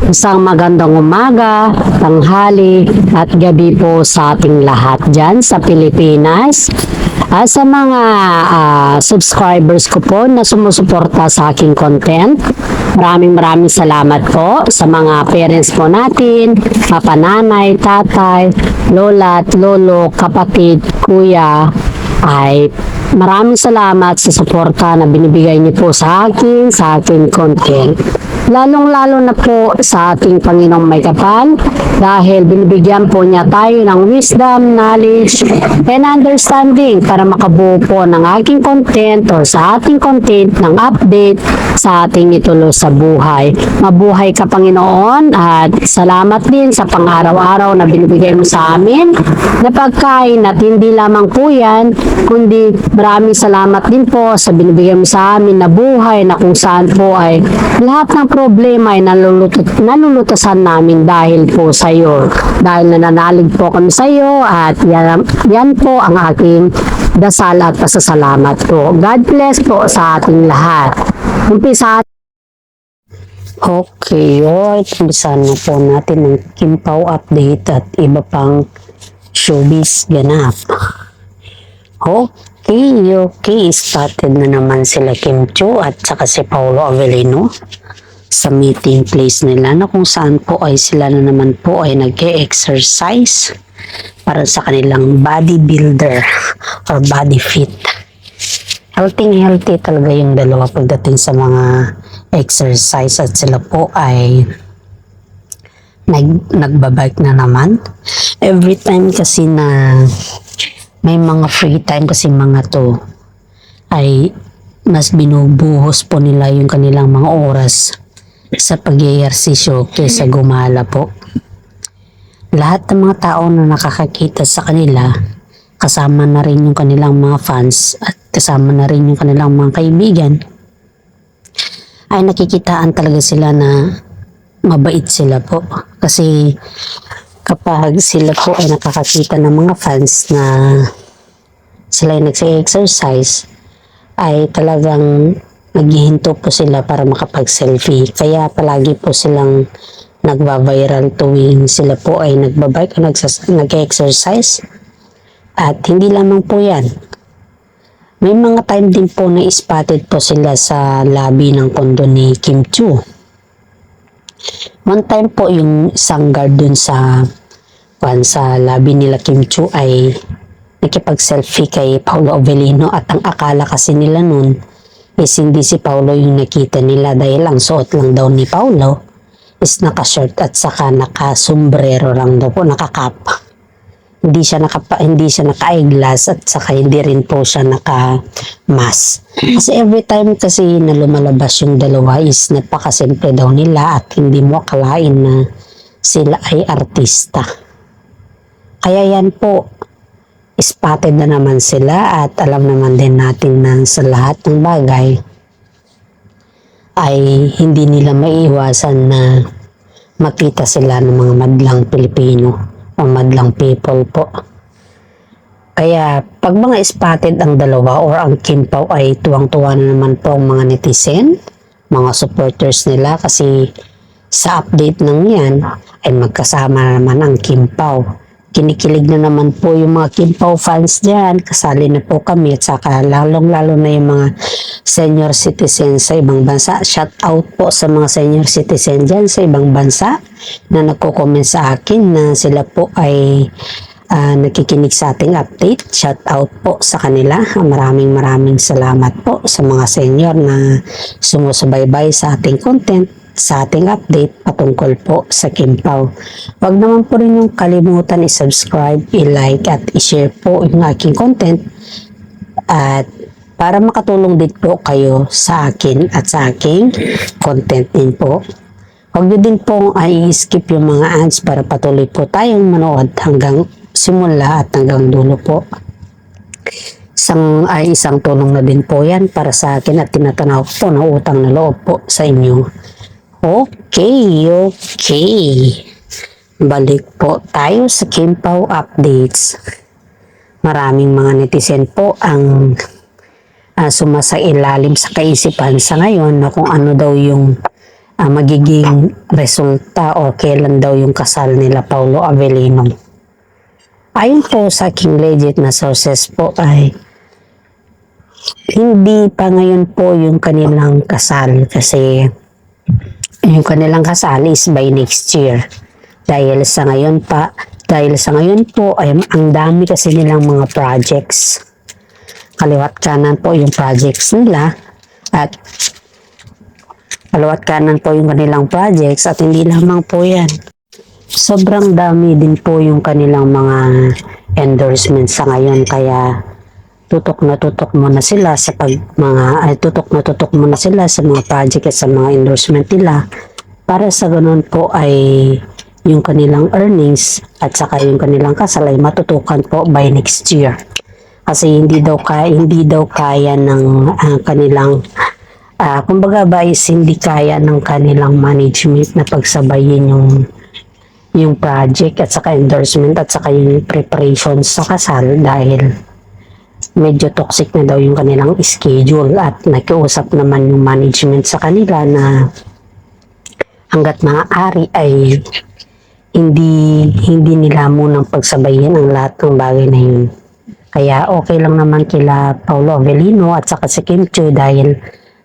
Isang magandang umaga, tanghali at gabi po sa ating lahat dyan sa Pilipinas. Sa mga subscribers ko po na sumusuporta sa aking content, maraming salamat po sa mga parents po natin, papananay, tatay, lola at lolo, kapatid, kuya, ay maraming salamat sa suporta na binibigay niyo po sa aking content. Lalong-lalo na po sa ating Panginoong may kapal dahil binibigyan po niya tayo ng wisdom, knowledge, and understanding para makabuo po ng aking content or sa ating content ng update sa ating ituloy sa buhay. Mabuhay ka, Panginoon, at salamat din sa pang-araw-araw na binibigay mo sa amin na pagkain at hindi lamang po yan, kundi maraming salamat din po sa binibigay mo sa amin na buhay na kung saan po ay lahat ng problema ay nalulutasan namin dahil po sa iyo. Dahil nananalig po kami sa iyo at yan po ang aking dasal at pasasalamat po. God bless po sa ating lahat. Umpisa. Okay, umpisa na po natin ng Kim Pao update at iba pang showbiz ganap. Okay, started na naman sila Kim Chiu at saka si Paolo Avellino sa meeting place nila na kung saan po ay sila na naman po ay nag-exercise para sa kanilang bodybuilder or body fit. Healthy talaga yung dalawa pagdating sa mga exercise at sila po ay nagbabike na naman. Every time kasi na may mga free time kasi mga to ay mas binubuhos po nila yung kanilang mga oras sa pag-eehersisyo kaysa gumala po. Lahat ng mga tao na nakakakita sa kanila, kasama na rin yung kanilang mga fans at kasama na rin yung kanilang mga kaibigan, ay nakikitaan talaga sila na mabait sila po. Kasi kapag sila po ay nakakakita ng mga fans na sila ay nagse-exercise, ay talagang naghihinto po sila para makapag-selfie. Kaya palagi po silang nagba-viral tuwing sila po ay nagbabike o nag-exercise. At hindi lamang po yan. May mga time din po na spotted po sila sa lobby ng kondo ni Kim Chiu. One time po yung isang guard dun sa lobby nila Kim Chiu ay nakipag-selfie kay Paolo Avellino at ang akala kasi nila nun is hindi si Paolo yung nakita nila dahil ang suot lang daw ni Paolo is naka-shirt at saka naka-sombrero lang daw po, naka-cap. Hindi siya naka-eyeglass at saka hindi rin po siya naka-mask. Kasi every time kasi na lumalabas yung dalawa is napakasimple daw nila at hindi mo akalain na sila ay artista. Kaya yan po, spotted na naman sila at alam naman din natin na sa lahat ng bagay ay hindi nila maiiwasan na makita sila ng mga madlang Pilipino o madlang people po. Kaya pag mga spotted ang dalawa or ang Kim Pao ay tuwang-tuwa na naman po ang mga netizen, mga supporters nila kasi sa update ng yan ay magkasama na naman ang Kim Pao. Kinikilig na naman po yung mga Kim Pao fans dyan. Kasali na po kami at saka lalong-lalo na yung mga senior citizen sa ibang bansa. Shout out po sa mga senior citizen dyan sa ibang bansa na nagko-comment sa akin na sila po ay nakikinig sa ating update. Shout out po sa kanila. Maraming salamat po sa mga senior na sumusubaybay sa ating content, sa ating update patungkol po sa Kim Pao. Huwag naman po rin yung kalimutan i-subscribe, i-like at i-share po yung aking content at para makatulong din po kayo sa akin at sa aking content din po. Huwag nyo din po i-skip yung mga ads para patuloy po tayong manood hanggang simula at hanggang dulo po. Isang tulong na din po yan para sa akin at tinatanaw po na utang na loob po sa inyo. Okay. Balik po tayo sa Kim Pao updates. Maraming mga netizen po ang sumasailalim sa kaisipan sa ngayon na kung ano daw yung magiging resulta o kailan daw yung kasal nila Paulo Avellino. Ayon po sa aking legit na sources po ay hindi pa ngayon po yung kanilang kasal kasi yung kanilang kasal is by next year. Dahil sa ngayon po ay ang dami kasi nilang mga projects. Kaliwat kanan po yung projects nila at kaliwat kanan po yung kanilang projects at hindi lamang po yan. Sobrang dami din po yung kanilang mga endorsements sa ngayon kaya tutok na tutok muna sila sa tutok muna sila sa mga project at sa mga endorsement nila para sa ganun po ay yung kanilang earnings at saka yung kanilang kasal ay matutukan po by next year. Kasi hindi daw kaya ng kanilang kumbaga ba is hindi kaya ng kanilang management na pagsabayin yung project at saka endorsement at saka yung preparation sa kasal dahil medyo toxic na daw yung kanilang schedule at nakiusap naman yung management sa kanila na hanggat maaari ay hindi nila munang pagsabayin ang lahat ng bagay na yun. Kaya okay lang naman kila Paulo Avellino at saka si Kim Chiu dahil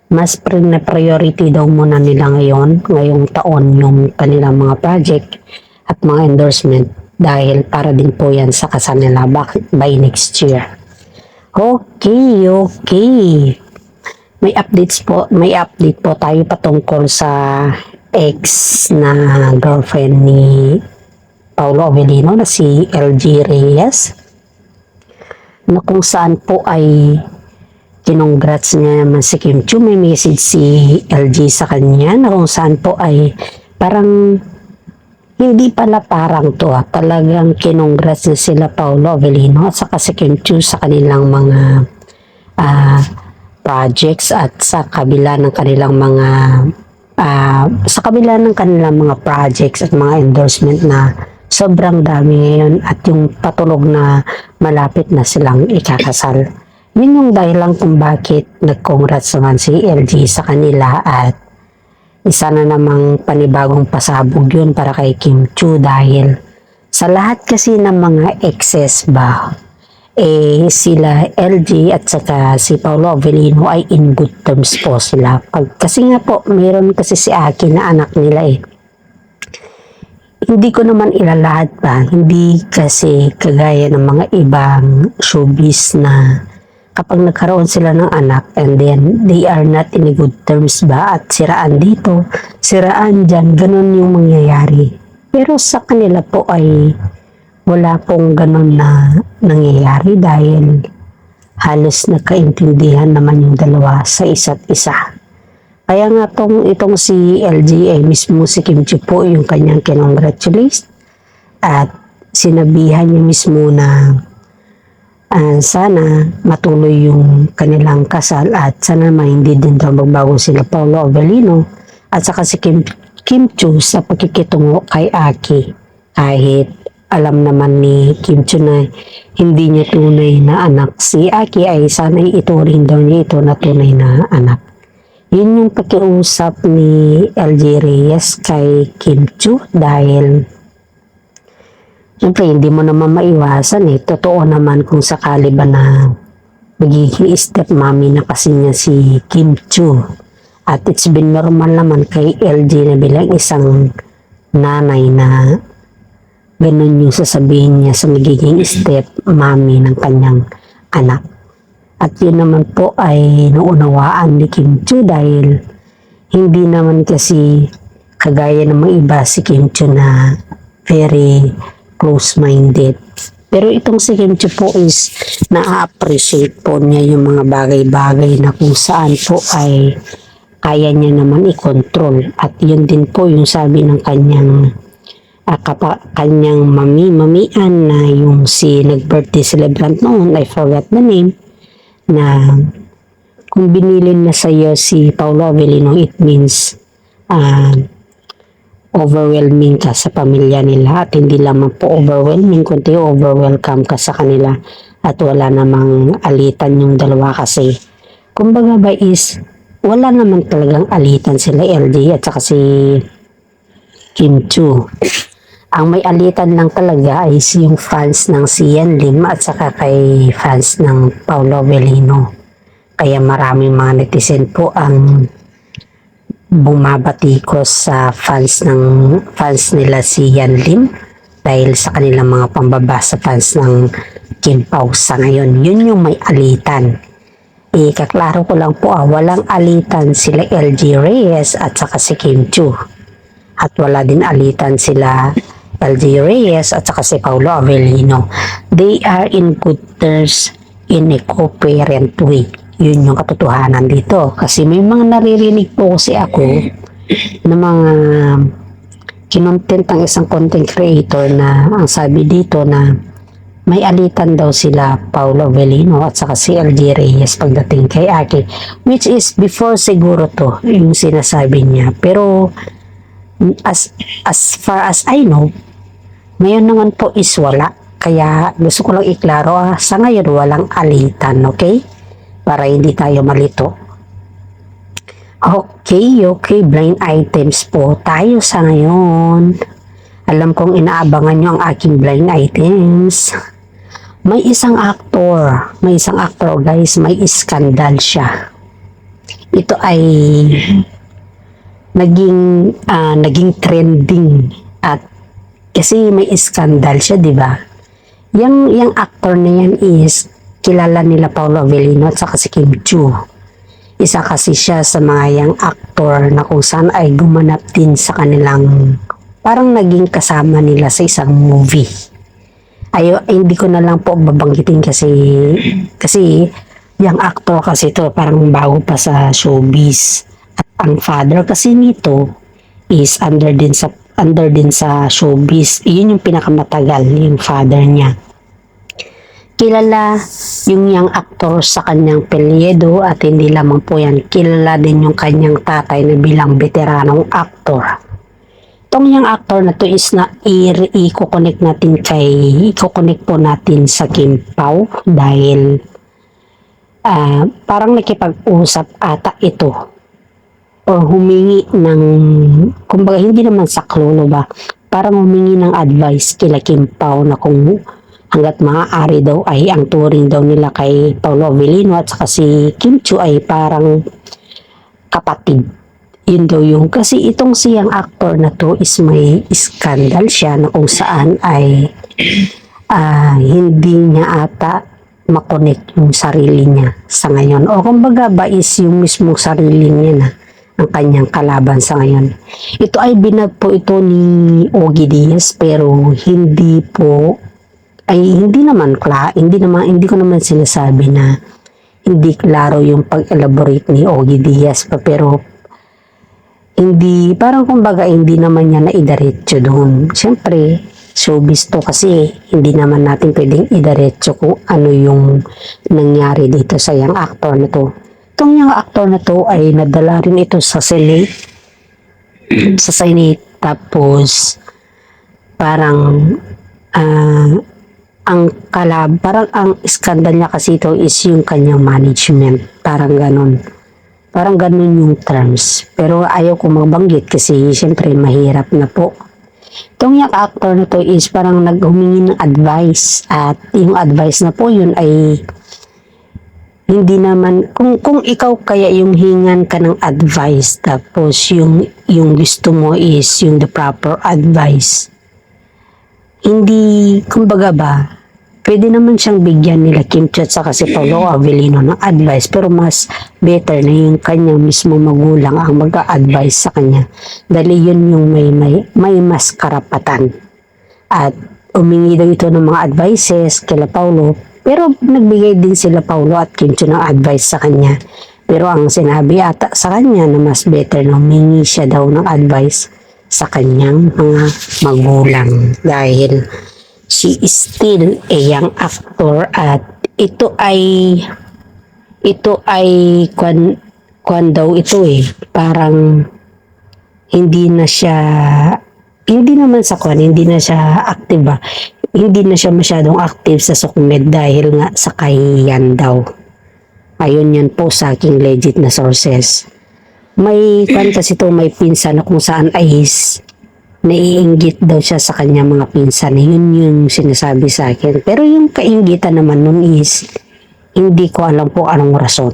mas priority daw muna nila ngayong taon yung kanilang mga project at mga endorsement dahil para din po yan sa kasal nila by next year. Okay. May update po tayo patungkol sa ex na girlfriend ni Paulo Avellino na si LG Reyes na kung saan po ay kinongrats niya naman si Kim Chiu. May message si LG sa kanya na kung saan po ay parang hindi pala parang to talagang kinongrats na sila Paulo Avellino at saka si Kim Chiu sa kanilang mga projects at sa kabila ng kanilang mga projects at mga endorsement na sobrang dami ngayon at yung patulog na malapit na silang ikakasal. Yun yung dahilan kung bakit nag-congrats naman si LG sa kanila at isa na namang panibagong pasabog yun para kay Kim Chiu dahil sa lahat kasi ng mga exes ba sila LG at saka si Paulo Avellino ay in good terms po sila. Kasi nga po mayroon kasi si Aki na anak nila Hindi ko naman ilalahat pa, hindi kasi kagaya ng mga ibang showbiz na kapag nagkaroon sila ng anak and then they are not in good terms ba at siraan dito, siraan dyan, ganun yung mangyayari. Pero sa kanila po ay wala pong ganun na nangyayari dahil halos nagkaintindihan naman yung dalawa sa isa't isa. Kaya nga itong si LG ay mismo si Kim Chiu po yung kanyang kinongratulate at sinabihan niya mismo na sana matuloy yung kanilang kasal at sana naman hindi din daw magbago sila Paulo Avellino at saka si Kim Chiu sa pagkikitungo kay Aki kahit alam naman ni Kim Chiu na hindi niya tunay na anak si Aki ay sana ituring daw niya ito na tunay na anak. Yun yung pakiusap ni LG Reyes kay Kim Chiu dahil siyempre hindi mo naman maiwasan Totoo naman kung sakali ba na magiging step mommy na kasi niya si Kim Chiu. At it's been normal naman kay LG na bilang isang nanay na ganun yung sasabihin niya sa magiging step mommy ng kanyang anak. At yun naman po ay naunawaan ni Kim Chiu dahil hindi naman kasi kagaya ng mga iba si Kim Chiu na very close-minded. Pero itong si Kim Chiu po is na-appreciate po niya yung mga bagay-bagay na kung saan po ay kaya niya naman i-control. At yun din po yung sabi ng kanyang mamian na yung si nag-birthday celebrant noon, I forgot the name, na kung binilin na sa iyo si Paulo Avellino, it means overwhelming ka sa pamilya nila at hindi lamang po overwhelming kundi overwelcome ka sa kanila at wala namang alitan yung dalawa kasi kumbaga ba is wala naman talagang alitan sila LJ at saka si Kim Chu. Ang may alitan lang talaga ay yung fans ng Sian Lim at saka kay fans ng Paolo Avellino. Kaya maraming mga netizen po ang bumabatikos sa fans nila Sian Lim dahil sa kanilang mga pambabasa fans ng Kim Pao sa ngayon. Yun yung may alitan. Kaklaro ko lang po walang alitan sila LG Reyes at saka si Kim Chu. At wala din alitan sila LG Reyes at saka si Paolo Avellino. They are in good terms in a co-parent way. Yun yung katotohanan dito. Kasi may mga naririnig po kasi ako na mga kinontent ng isang content creator na ang sabi dito na may alitan daw sila Paolo Avellino at saka si LG Reyes pagdating kay Aki, which is before siguro to yung sinasabi niya, pero as far as I know ngayon naman po is wala, kaya gusto ko lang iklaro sa ngayon walang alitan, okay, para hindi tayo malito. Okay, blind items po tayo sa ngayon. Alam kong inaabangan nyo ang aking blind items. May isang actor guys, may iskandal siya. Ito ay naging trending at kasi may iskandal siya, di ba? Yung actor na yan is kilala nila Paolo Avellino at saka si Kim Chu. Isa kasi siya sa mga yang actor na kung saan ay gumanap din sa kanilang parang naging kasama nila sa isang movie. Hindi ko na lang po babanggitin kasi yung actor kasi to parang bago pa sa showbiz. At ang father kasi nito is under din sa showbiz. Yun yung pinakamatagal, yung father niya. Kilala yung actor sa kanyang pelyedo at hindi lamang po yan, kilala din yung kanyang tatay na bilang veteranong actor. Itong yung actor na to is na i-connect po natin sa Kim Pao dahil parang nakipag-usap ata ito o humingi ng, kumbaga hindi naman saklolo ba, parang humingi ng advice kila Kim Pao na kung hanggat maaari daw ay ang turing daw nila kay Paolo Avellino at saka si Kim Chu ay parang kapatid. Yun daw yung, kasi itong siyang actor na to is may scandal siya na kung saan ay hindi niya ata makonect yung sarili niya sa ngayon. O kumbaga ba is yung mismong sarili niya na ang kanyang kalaban sa ngayon. Ito ay binag po ito ni Ogie Diaz pero hindi ko naman sinasabi na hindi klaro yung pag-elaborate ni Ogie Diaz pero parang kumbaga hindi naman niya naidiretso doon. Siyempre, showbiz to kasi hindi naman natin pwedeng idiretso kung ano yung nangyari dito sa young actor na to. Itong young actor na to ay nadala rin ito sa Senate. Tapos parang parang ang skandal niya kasi ito is yung kanyang management. Parang ganun yung terms. Pero ayaw ko magbanggit kasi siyempre mahirap na po. Itong yung actor na to is parang naghumingi ng advice at yung advice na po yun ay hindi naman, kung ikaw kaya yung hingan ka ng advice tapos yung gusto mo is yung the proper advice. Hindi, kumbaga ba, pwede naman siyang bigyan nila Kim Chu at saka si Paolo Avellino ng advice pero mas better na yung kanyang mismo magulang ang mag-a-advise sa kanya dahil yun yung may mas karapatan. At umingi daw ito ng mga advices kila Paolo pero nagbigay din sila Paolo at Kim Chu ng advice sa kanya. Pero ang sinabi ata sa kanya na mas better na humingi siya daw ng advice sa kanyang mga magulang dahil she is still a young actor at ito ay kwan daw ito parang hindi na siya active ba, hindi na siya masyadong active sa SOCMED dahil nga sa kahiyan daw. Ayun yan po sa aking legit na sources. May kan kasi to, may pinsan na kung saan ay naiinggit daw siya sa kanya mga pinsan. Yun yung sinasabi sa akin. Pero yung kainggitan naman nun is, hindi ko alam po anong rason.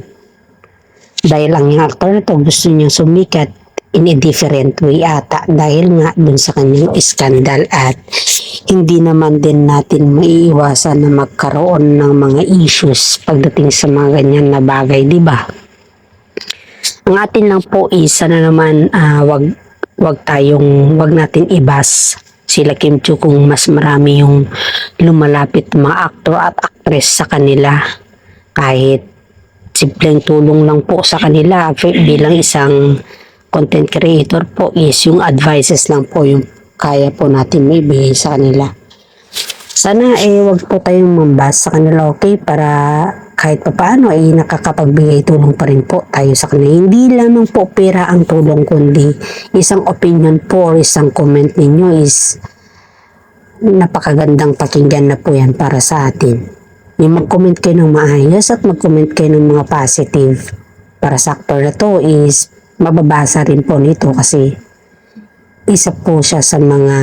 Dahil ang yung actor na to gusto niyang sumikat in a different way ata. Dahil nga dun sa kanyang skandal at hindi naman din natin maiiwasan na magkaroon ng mga issues pagdating sa mga ganyan na bagay, di ba? Ang atin lang po is sana naman wag natin ibas sila Kim Chiu kung mas marami yung lumalapit mga aktor at actress sa kanila, kahit simpleng tulong lang po sa kanila bilang isang content creator po is yung advices lang po yung kaya po natin may ibigay sa kanila. Sana wag po tayong mambas sa kanila, okay, para kahit pa paano ay nakakapagbigay tulong pa rin po tayo sa kanila. Hindi lamang po pera ang tulong, kundi isang opinion po or isang comment ninyo is napakagandang pakinggan na po yan para sa atin. May mag-comment kayo ng maayos at mag-comment kayo ng mga positive para sa actor na to is mababasa rin po nito kasi isa po siya sa mga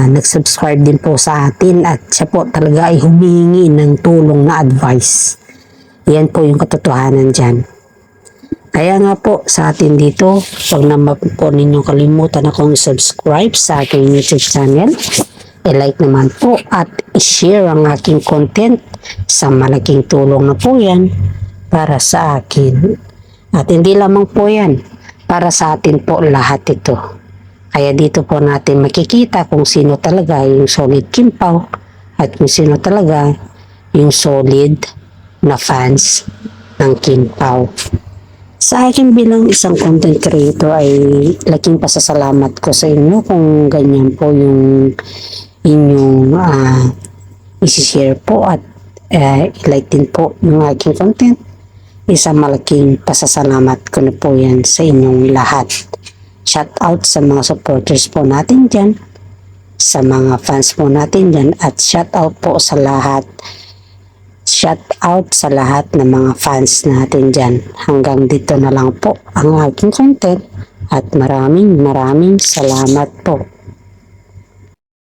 nag-subscribe din po sa atin at siya po talaga ay humingi ng tulong na advice. Yan po yung katotohanan dyan. Kaya nga po sa atin dito, huwag naman po ninyong kalimutan akong subscribe sa aking YouTube channel. I-like naman po at i-share ang aking content, sa malaking tulong na po yan para sa akin. At hindi lamang po yan, para sa atin po lahat ito. Kaya dito po natin makikita kung sino talaga yung solid Kim Pao at kung sino talaga yung solid na fans ng Kim Pao. Sa akin bilang isang content creator ay laking pasasalamat ko sa inyo kung ganyan po yung inyong isi-share po at i-like din po yung aking content. Isang malaking pasasalamat ko na po yan sa inyong lahat. Shout out sa mga supporters po natin dyan, sa mga fans po natin dyan, at shout out po sa lahat. Shout out sa lahat ng mga fans natin dyan. Hanggang dito na lang po ang aking content at maraming salamat po.